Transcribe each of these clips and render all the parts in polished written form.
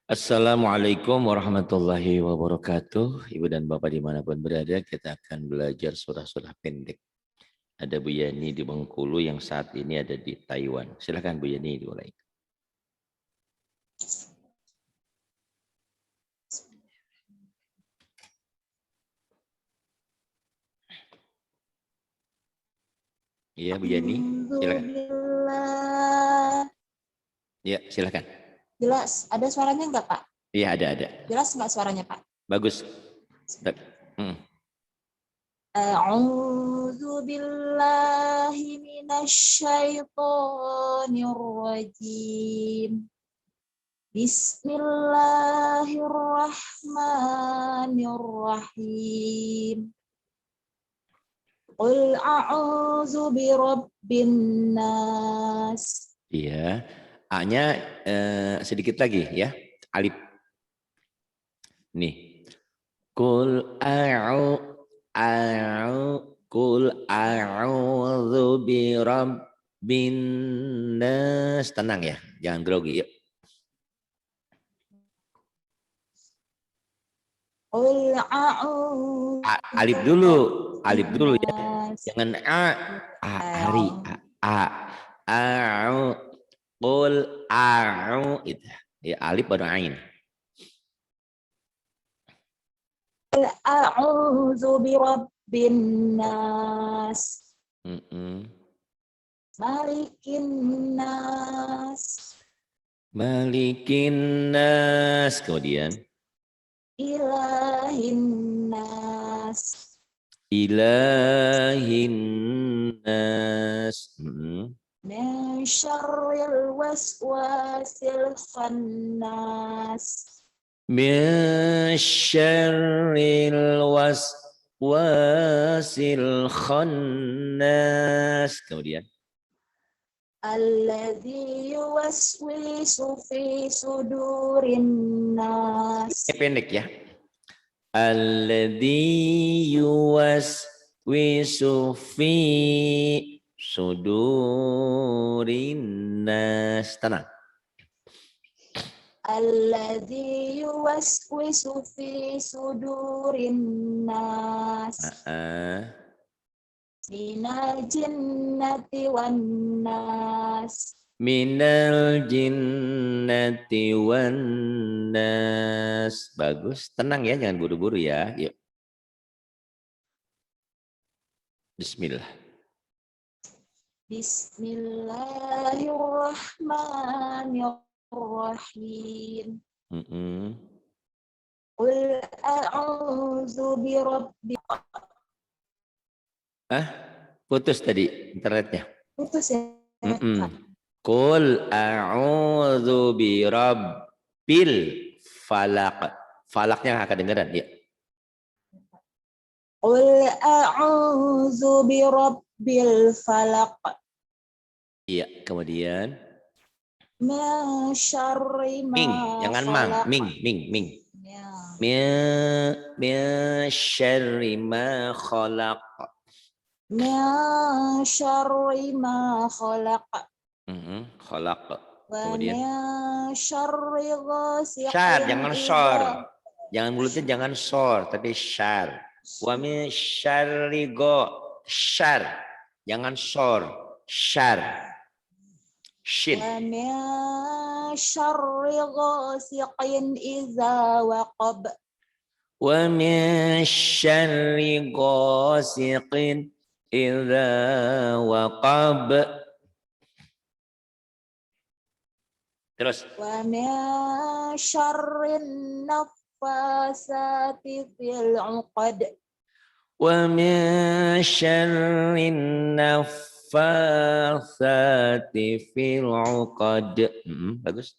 Assalamualaikum warahmatullahi wabarakatuh. Ibu dan Bapak dimanapun berada, kita akan belajar surah-surah pendek. Ada Bu Yani di Bengkulu yang saat ini ada di Taiwan. Silakan Bu Yani dimulai. Iya Bu Yani, silakan. Ya, silakan. Jelas, ada suaranya enggak Pak? Iya ada. Jelas enggak suaranya Pak? Bagus. A'udzu billahi minasyaitonir rajim. Bismillahirrahmanirrahim. Qul a'udzu birabbin nas. Iya. A-nya sedikit lagi ya. Alif. Nih. Qul a'udzu birabbin nas. Tenang ya, jangan grogi. Yuk. Qul a'udzu Alif dulu ya. Jangan ari qul itu. Ya alif baru ain. A'udzu birabbin nas. Malikin nas. Kemudian Ilahin nas. Min syarril waswasil khannas. Min syarril waswasil khannas. Kemudian Alladzi yuwaswisu fi sudurin nas. Pendek ya. Alladzi yuwaswisu fi sudurin nas. Tenang. Alladzi yuwaswisu fi sudurin nas. Minal jinnati wan nas. Minal jinnati wan nas. Bagus, tenang ya, jangan buru-buru ya. Yuk. Bismillah. Bismillahirrahmanirrahim. Qul a'udzu birabbil. Putus tadi internetnya. Putus ya. Qul a'udzu birabbil falaq. Falaknya nggak kedengeran ya. Qul a'udzu birabbil falaq. Iya, kemudian Min syarri ma ming, jangan mang, ming. Min syarri ma khalaq. Min syarri ma khalaq. Khalaq. Kemudian syarri ghasiqin. Syar, jangan sor. Jangan mulutnya jangan sor, tapi syar. Wa min syarri syar. Jangan sor. Syar. Shin. Wa min syarri ghasiqin idza waqab. Wa min syarri ghasiqin idza waqab. Terus. Wa min syarrin naffasati fil 'uqad. Wa min syarrin naffasati fil 'uqad. Bagus.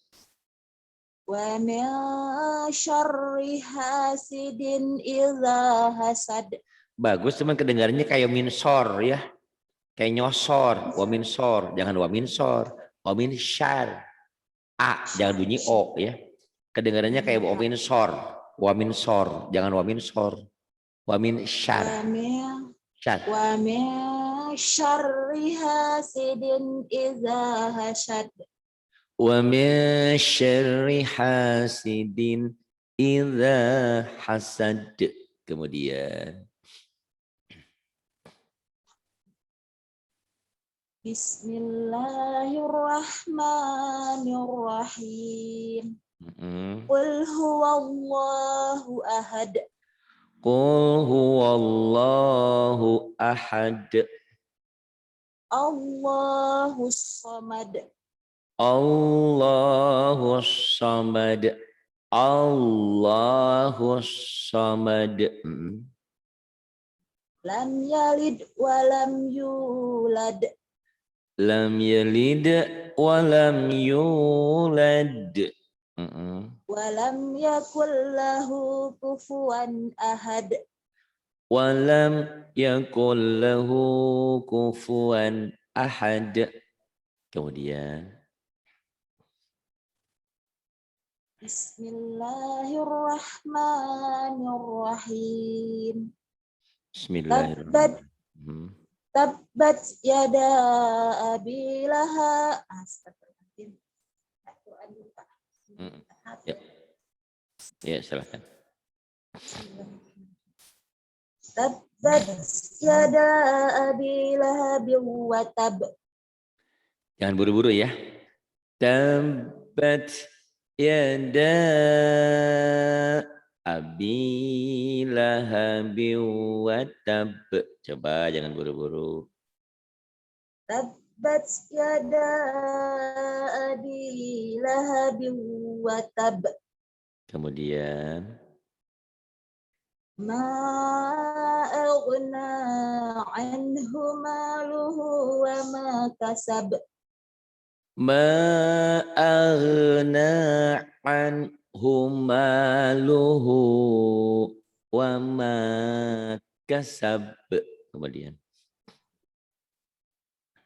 Wa min syarri hasidin idza hasad. Bagus, cuman kedengarannya kayak minsor ya. Kayak nyosor, wa min sor, jangan wa min sor, wa min syar. Jangan bunyi o ya. Kedengarannya kayak wa min sor, jangan wa min sor. Wa min syar. Wa min syarri hasidin idza hasad. Wa min syarri hasidin idza hasad. Kemudian Bismillahirrahmanirrahim. mm-mm. Qul huwallahu ahad. Qul huwallahu ahad. Allahus samad. Allahus samad. Allahus samad. Lam yalid wa lam yulad. Lam yalid wa lam yulad. Wa lam yakul lahu kufuwan ahad. Wa lam yakul lahu kufuwan ahad. Kemudian Bismillahirrahmanirrahim. Bismillahirrahmanirrahim. Tabbat yada abi lahab. Astagfirullahaladzim. Al-Quran dulu, Pak. Ya. Ya, silakan. Tabbat yada abi lahab wa tab. Jangan buru-buru ya. Tabbat yada abi lahab wa tab. Coba jangan buru-buru. Tabbat yada abi lahab wa tab. Kemudian Ma aghna anhu maluhu wa ma kasab. ma aghna anhu maluhu wa ma kasab. Kemudian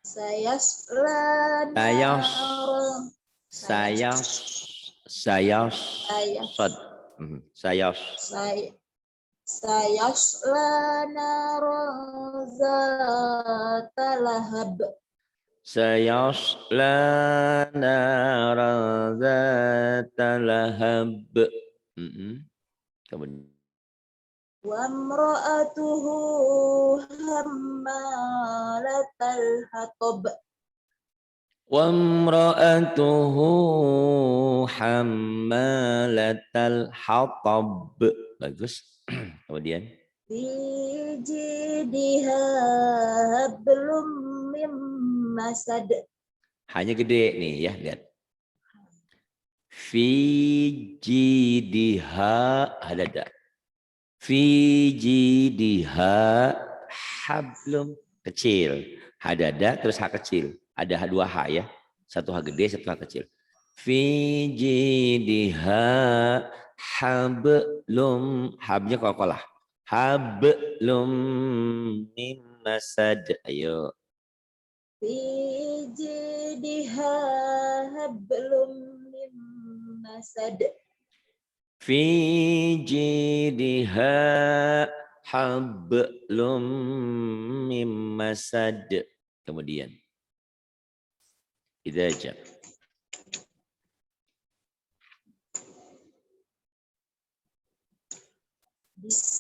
Sayasla sayas naran. sayas sayas sad sayas Sayasla naran zata lahab. sayasla naran zata lahab. Kemudian Wa imra'atuhu hammalatal hatab. wa imra'atuhu hammalatal hatab. Bagus. Kemudian Fi jidha hablum mim masad. hanya gede nih ya, lihat. Fi jidha hadada. Fi jidha hablum kecil. Hadada terus ha kecil. Ada dua ha ya. Satu ha gede, satu ha kecil. Fi jidha hablum, habnya kokolah. Hablum mim masad. Ayo. Fi jidha hablum mim masad. Fi jidha hablum mim masad. Kemudian idza ja.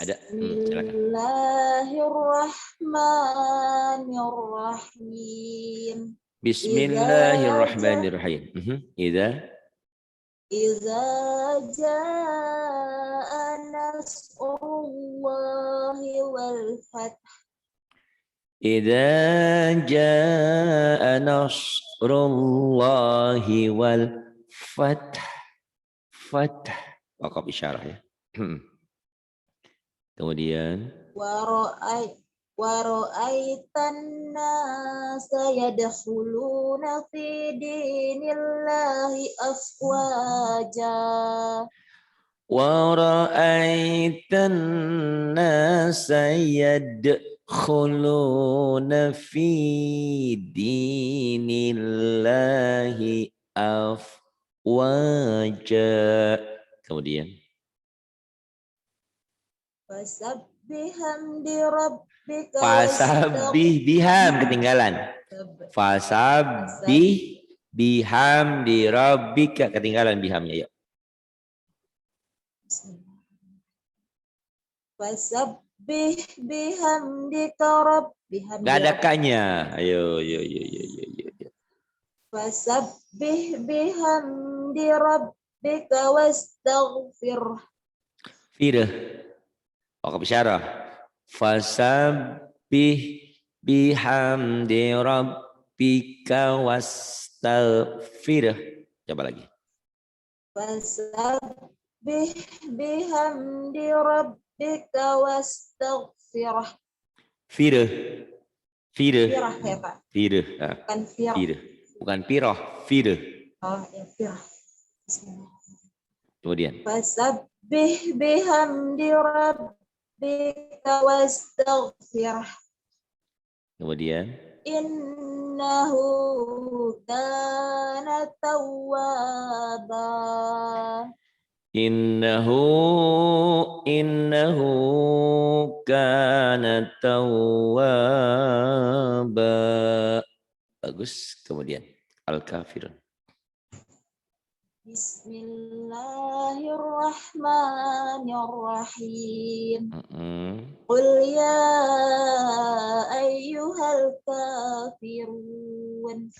Ada silakan. Bismillahirrahmanirrahim. Bismillahirrahmanirrahim. Idza jaa nasrullahi wal fath. idza jaa nasrullahi wal fath. Fath. Waqaf isyarah ya. Kemudian Wara'aitan nasa yadkhuluna fi dinillahi afwaja. wa ra'aitan nasa yadkhuluna fi dinillahi afwaja. Kemudian Fasabbih rabbika fasabbih biham ketinggalan. Fasabbih Bihamdi rabbika. Ketinggalan bihamnya. Yuk. Fasabbih bihamdika rabbika. Gak ada kanya. Ayo, yo. Fasabbih bihamdi rabbika wastaghfir. Firah. Wakaf isyarah. Fasabbih bihamdi rabbika wastaghfir. Coba lagi. Fasabbih bihamdi rabbika wastaghfir. Firah. Firah ya Pak. Firah. Bukan firah. Firah. Bukan piroh. Firah. Oh ya firah. Bismillah. Kemudian. Fasabbih bihamdi rabbika wastaghfir. Kemudian. Innahu kana tawwaba. Innahu kana tawwaba. Bagus. Kemudian Al-Kafirun. Bismillahirrahmanirrahim. Qul ya ayyuhal kafirun.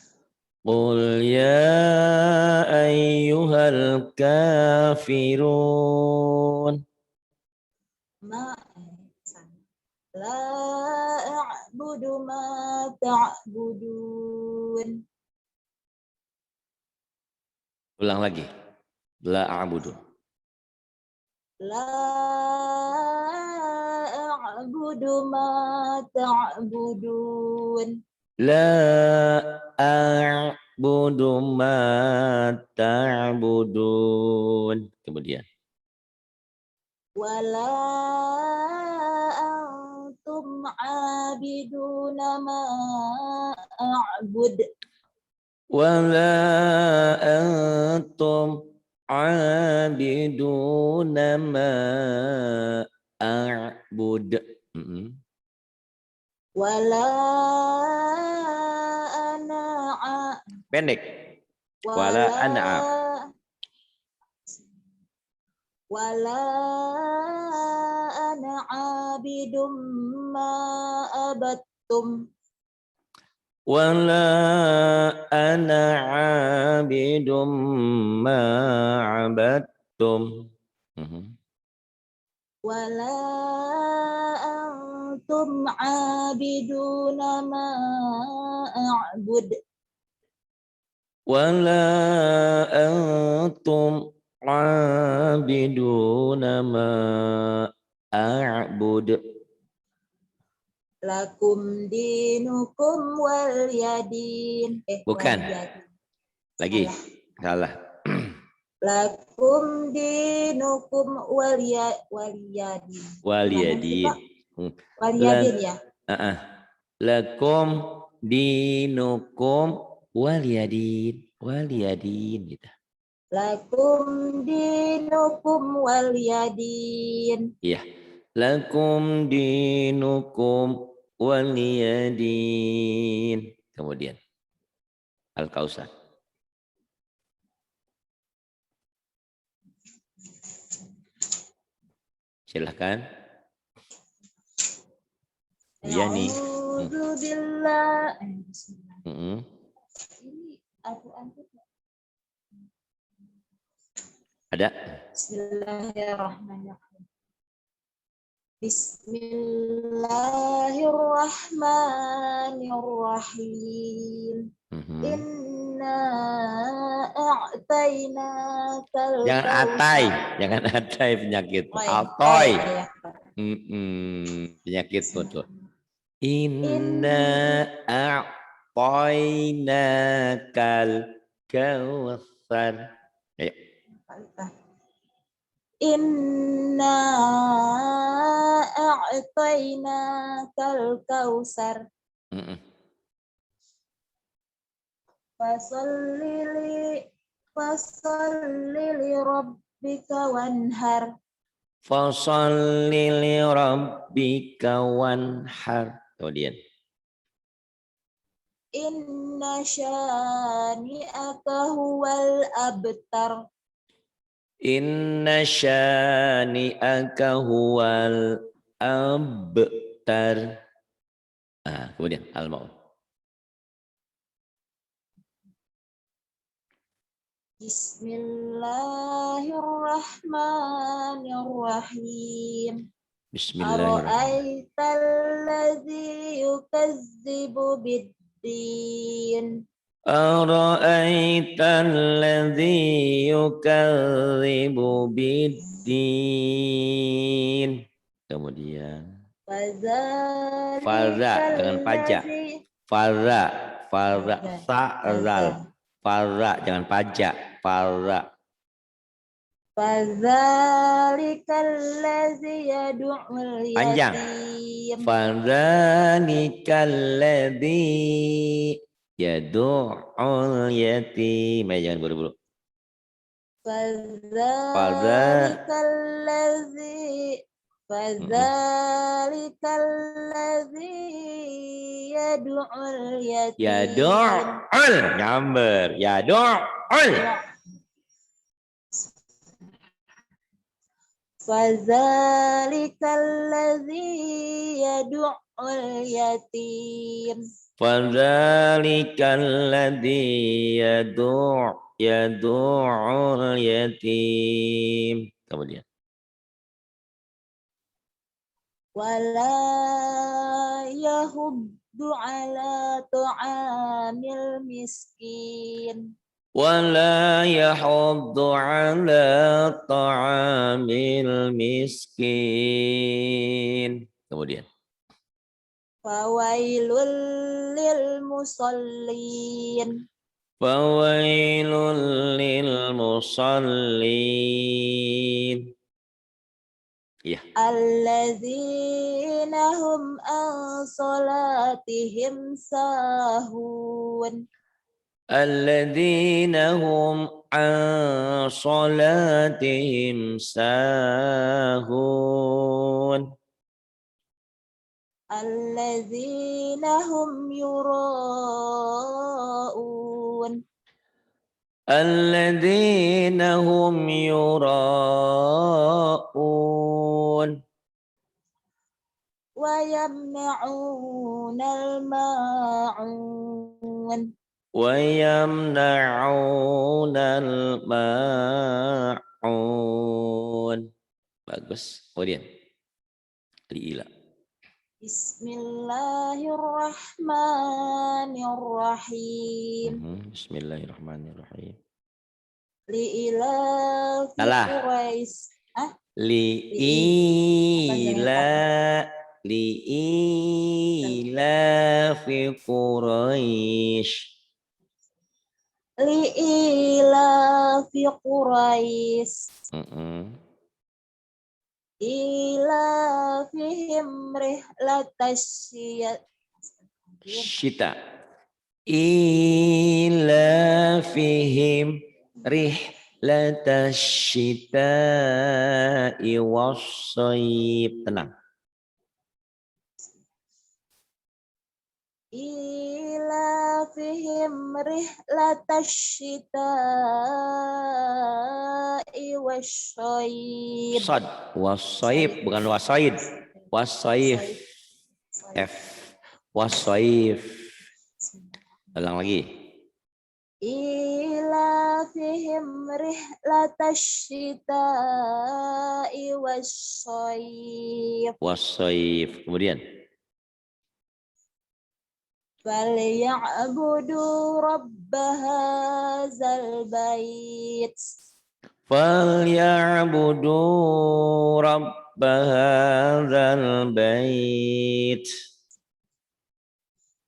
Qul ya ayyuhal kafirun. La a'budu ma ta'budun. Ulang lagi. La a'budu. La a'budu ma ta'budun. La a'budu ma ta'budun. Kemudian. Wala antum abiduna ma a'bud. Wala antum abiduna ma a'bud. Wala ana pendek. Wala ana abidum ma abattum. Wala ana abidum ma abattum. Wala antum abiduna ma a'bud. Wala antum abiduna ma a'bud. Lakum dinukum wal yadin. Bukan. Waliyadin. Lagi. Salah. Lakum dinukum waliyadin. Waliyadin. Waliyadin ya. Lakum dinukum waliyadin. Waliyadin gitu. Lakum dinukum waliyadin. Iya. Lakum dinukum waliyadin. Kemudian Al-Kausar. Silahkan. Iya nih. Alhamdulillah. Ini ada. Bismillahirrahmanirrahim. Bismillahirrahmanirrahim. Inna a'tainakal Jangan atai, jangan atai penyakit. Atoy. Penyakit tuh. Inna a'tainakal kautsar. Ayo. Inna a'tainakal kautsar. Fasalli li rabbika wanhar. Fasalli li rabbika wanhar. Kemudian Inna syani'aka huwal abtar. Inna syani'aka huwal abtar. Nah, kemudian al-maun. Bismillahirrahmanirrahim. Bismillahirrahmanirrahim. Ara'aital ladzi yukazzibu biddin. Ara'aital ladzi yukadzibu biddin. Kemudian farza dengan Fadzalikal pajak. ladzi Farza, farza, sa'zal. Fadza. Farza jangan pajak. Farza. Fadzalikal ladzi yad'ul Panjang. yatim. Fadzalikal ladzi yad'ul yatim. Jangan buru-buru. Fadzalikal ladzi yad'ul yatim. Yad'ul nyamber. Yad'ul. Fadzalikal ladzi yad'ul yatim. Fadzalikal ladzi yad'ul yatim. Kemudian Wala yahuddu ala ta'amil miskin. wala yahuddu ala ta'amil miskin. Kemudian Fawailul lil musallin. fawailul lil musallin. Iya. Alladzina hum an salatihim sahun. Alladzina hum an salatihim sahun. Alladzina hum yura'un. Alladzina hum yura'un. Wa yamna'unal ma'un. Wa yamna'unal ma'un. Bagus. Kemudian liila. Bismillahirrahmanirrahim. Bismillahirrahmanirrahim. Liila fi Salah. Quraisy. Liila fi Quraisy. Liila fi Quraisy. Ila fihim Syita. Ila fihim rihlatasyita'i wasyayib. Tenang. Ila fihim rihlatasyita'i wasyayib. Sad. Wasyayib bukan wasyayid. Wasyayif. F. Wasyayif. Ulang lagi. Ila fihim rihlatasyita'i wasyayib. Wasyayif. Kemudian. Falyabudu rabba hadzal bait. Falyabudu rabba hadzal bait.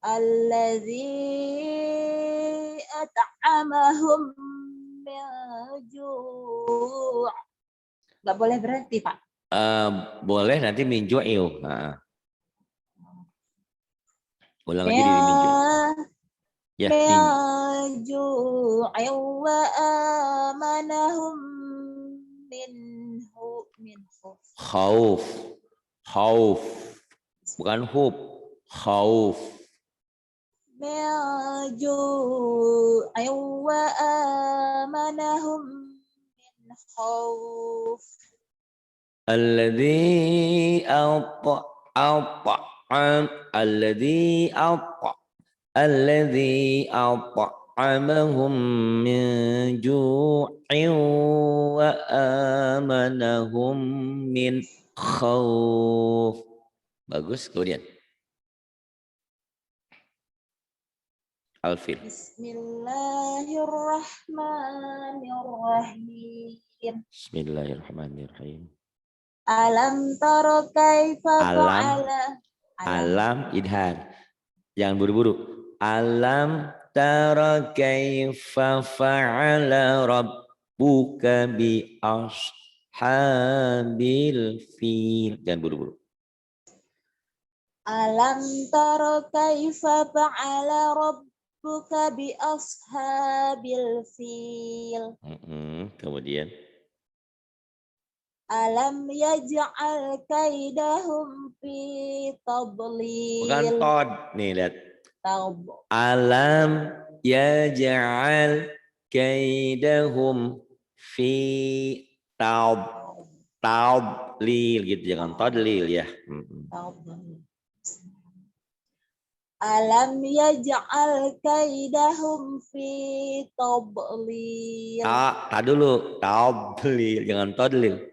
Alladzi at'amahum min ju'. Enggak boleh berhenti, Pak. Boleh nanti minju'il. Ulang lagi di minju. Ya, Ju'in wa amanahum minhu. Khauf. Khauf. Bukan hub. Khauf. min ju'in wa amanahum min khauf. Alladzi at'amahum min ju'in wa amanahum min khauf. Bagus, kemudian Alfil. Bismillahirrahmanirrahim. Bismillahirrahmanirrahim. Alam tara kaifa fa'ala. Alam idhar. Jangan buru-buru. Alam tara kaifa fa'ala rabbuka bi ashabil fil. Jangan buru-buru. Alam tara kaifa fa'ala rabbuka bi ashabil fil. Kemudian Alam yaj'al kaidahum fi tadlil. bukan tod. Nih lihat. Tab. Alam yaj'al kaidahum fi tadlil gitu, jangan tadlil ya. Alam yaj'al kaidahum fi tadlil. Tak dulu, tadlil, jangan tadlil.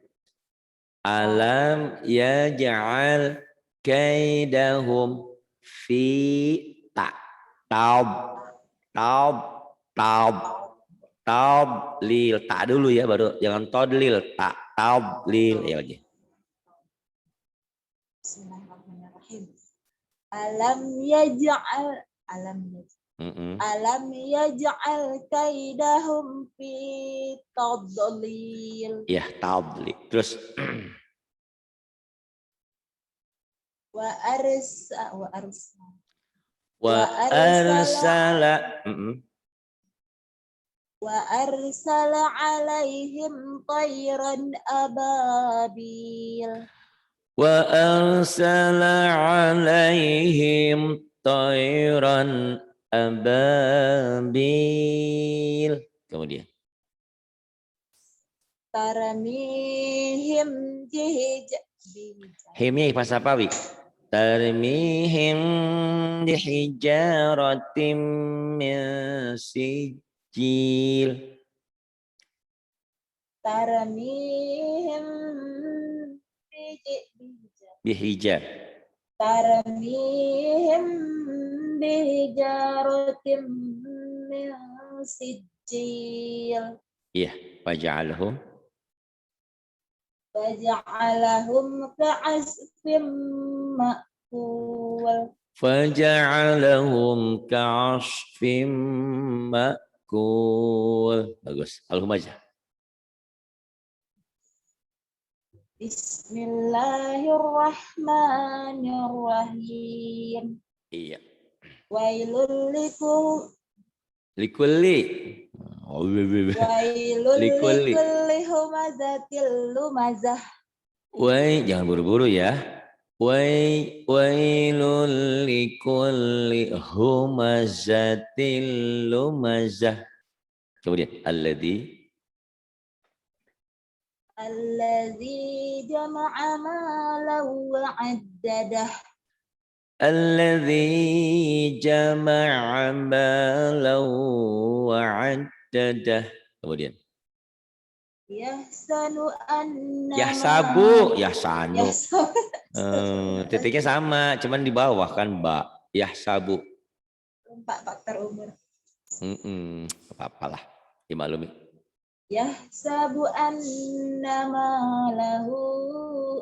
Alam yaj'al kaidahum fi tablil. Tak dulu ya, baru jangan tadlil, tablil ya lagi. Bismillahirrahmanirrahim. Alam yaj'al kaidahum fi tadlil. Ya, tablil. Terus Wa arsala alaihim tayran ababil. Wa arsala alaihim tayran ababil. Kemudian Taramihim himnya bahasa Pawi. Tarmihim bihijaratim min sijil. Taramihim Bihijar. Taramihim bihijaratim min sijil. Iya, faja'alhum ka'asfim ma'kul. Faja'alahum ka'asfim ma'kul. Bagus. Alhum aja. Bismillahirrahmanirrahim. Iya. Wailul Likulli. likulli humazatil lumazah. Jangan buru-buru ya. Wailul likulli humazatil lumazah. Kemudian alladzi jama'a malan wa 'addadah. Alladzi jama'a malan wa 'addadah. Kemudian Yahsanu yahsanu. Titiknya sama, cuman di bawah kan, Mbak. Yahsabu. Pak faktor umur. Apa-apalah, dimaklumi. Yahsabu annama lahu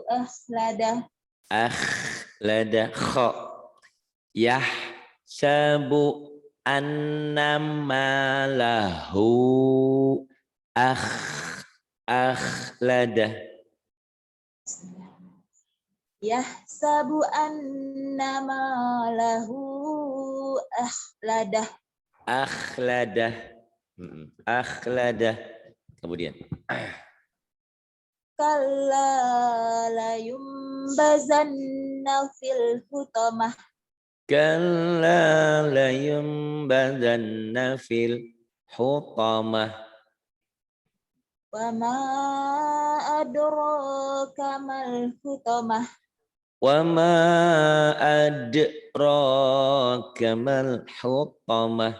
akhladah. Akhladah kha. Yahsabu annama lahu akhladah. Yahsabu annama lahu akhladah. Akhladah. Kemudian Kalla la yumbazanna fil hutamah. Kalla layumbadanna fil hutamah. Wa ma adraka mal hutamah. Wa ma adraka mal hutamah.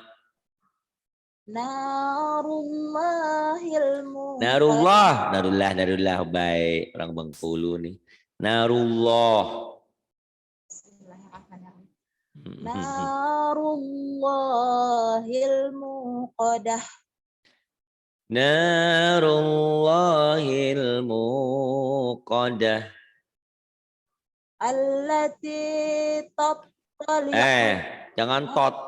Narullahil muqadah. Narullah baik orang Bengkulu nih. Narullah. Bismillahirrahmanirrahim. Narullahil muqadah. Narullahil muqadah. Allati tattali'u. Jangan tot.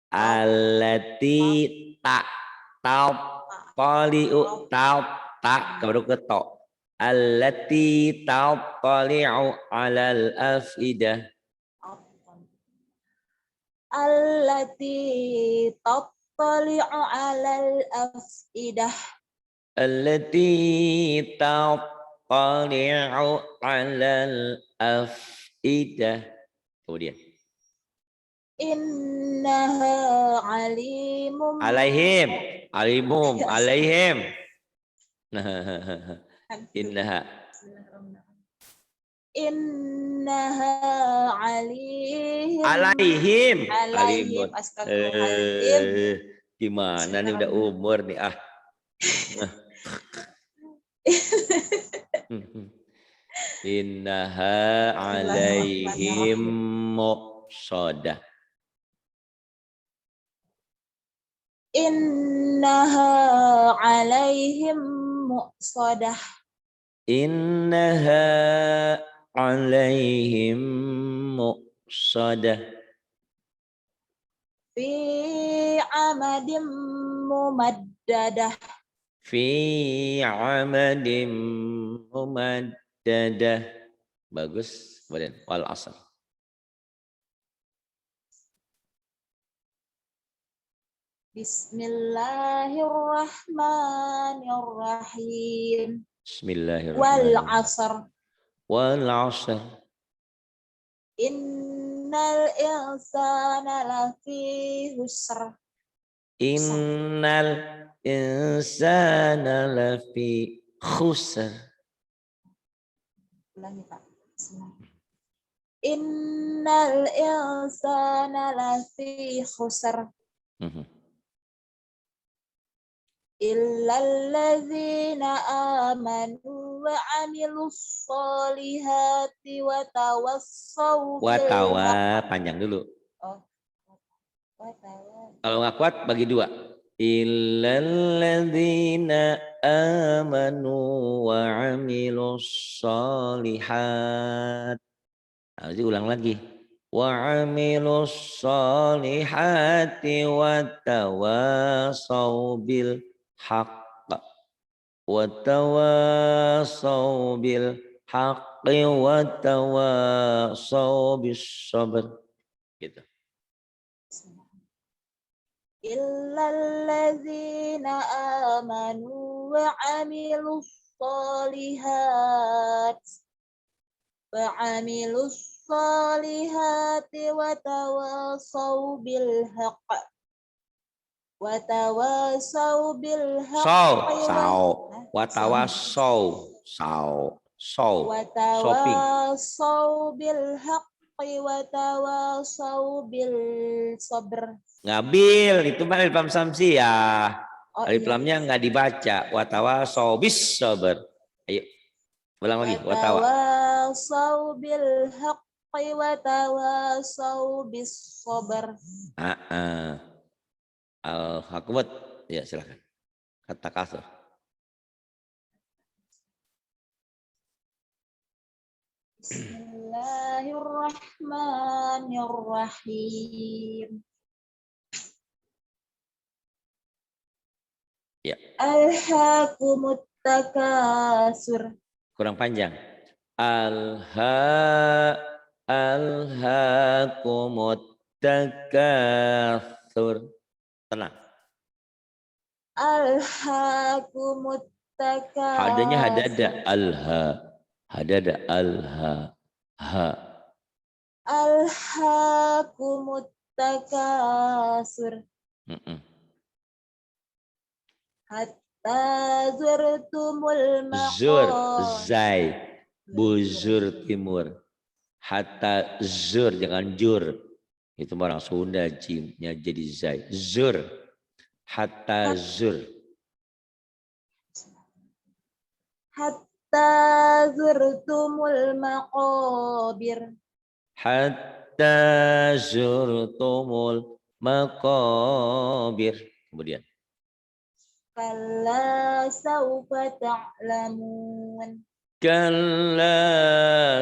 Allati tak taub tali'u taub tak baru ke to. Allati taub tali'u alal afidah. Allati tattali'u alal afidah. Allati taub tali'u alal afidah. Kemudian Innaha alimum. alaihim innaha alaihim alimun. astagfirullahaladzim. Gimana nih udah umur nih Innaha alaihim muqsadah. Innaha alaihim muqsadah. Innaha alaihim muqsadah. Fi amadim mumaddadah. Fi amadim mumaddadah. Bagus. Kemudian wal asr. Bismillahirrahmanirrahim. Bismillahirrahmanirrahim. Wal asr. Wal asr. Innal insana lafi husr. Innal insana lafi khusr. Ulangi Pak. Innal insana lafi khusr. Illalladzina amanu wa amilus solihati wa tawassaw bil haqq. Panjang dulu. Oh. Wa Kalau nggak kuat bagi dua. Illalladzina amanu wa amilus solihat. Harus diulang lagi. Wa amilus solihati wa tawassaw bil haqq. Wa tawassaw bil haqqi wa tawassaw bis sabr. Gitu. Illalladzina amanu wa amilus solihat wa tawassaw bil haqq wa tawassaw bil haqqi wa tawassaw bil haqqi wa tawassaw bil sabr. Ngabil itu mah alif lam samsiah. Alif Iya. lamnya nggak dibaca. Wa tawassaw bis sabr. Ayo. Ulang lagi. Wa tawassaw bil haqqi wa tawassaw bis sabr. Al-Hakmat. Ya, silakan. Kata kasar. Bismillahirrahmanirrahim. Ya. Alhaakumut takasur. Kurang panjang. Alhaakumut takasur. Tenang. Alhaakumut takasur. Hadanya hadada. Hadada. Ha. Alhaakumut takasur Mm-mm. hatta zurtumul Zur, maqabir. zai, buzur timur. Hatta zur, jangan jur. Itu orang Sunda, jimnya jadi zai. Zur, hatta zur. Hatta zurtumul maqabir. Hatta zurtumul maqabir. Kemudian. Kalla sawfa ta'lamun. Kalla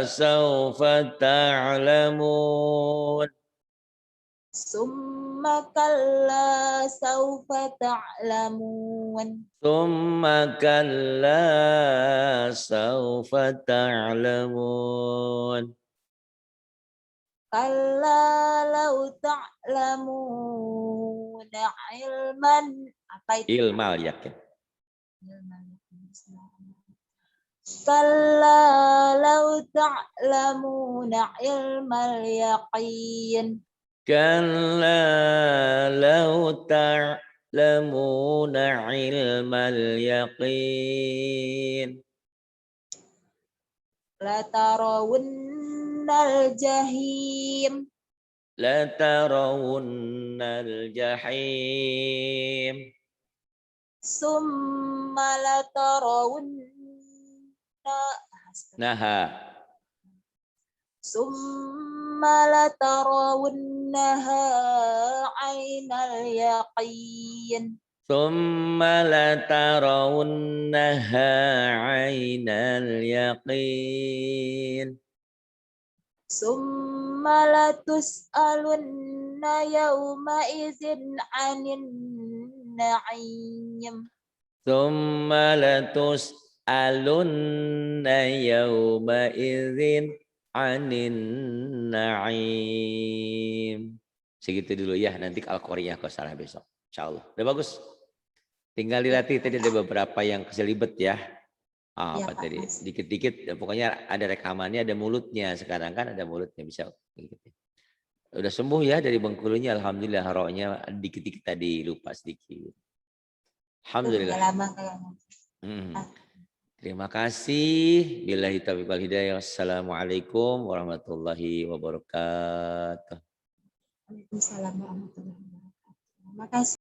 sawfa ta'lamun. Summa kalla sawfa ta'lamun. Thumma kalla sawfa ta'lamun. Kalla law ta'lamun ilman. Apa itu? Ilmal yakin. Kalla law ta'lamuna ilmal yaqin. Kalla law ta'lamuna ilmal yaqin. Latarawunnal jahim. Latarawunnal jahim. Summa latarawunna. Naha. Summa latarawunnaha ainal yaqin. Thumma latarawunnaha aynal yaqin. Summa latus'alunna yawma izin anin na'im. Thumma latus'alunna yawma idzin 'anin na'im. Segitu dulu ya, nanti Al-Qari'ah kau salah besok. Insyaallah. Udah bagus. Tinggal dilatih, tadi ada beberapa yang keselibet ya. Ya, Apa Pak, tadi? Mas. Dikit-dikit, pokoknya ada rekamannya, ada mulutnya. Sekarang kan ada mulutnya, bisa. Udah sembuh ya dari Bengkulunya, alhamdulillah. Haroknya dikit-dikit tadi, lupa sedikit. Alhamdulillah. Lama kayaknya. Terima kasih. Billahi taufiq wal hidayah. Wassalamualaikum warahmatullahi wabarakatuh. Waalaikumsalam warahmatullahi wabarakatuh. Terima kasih.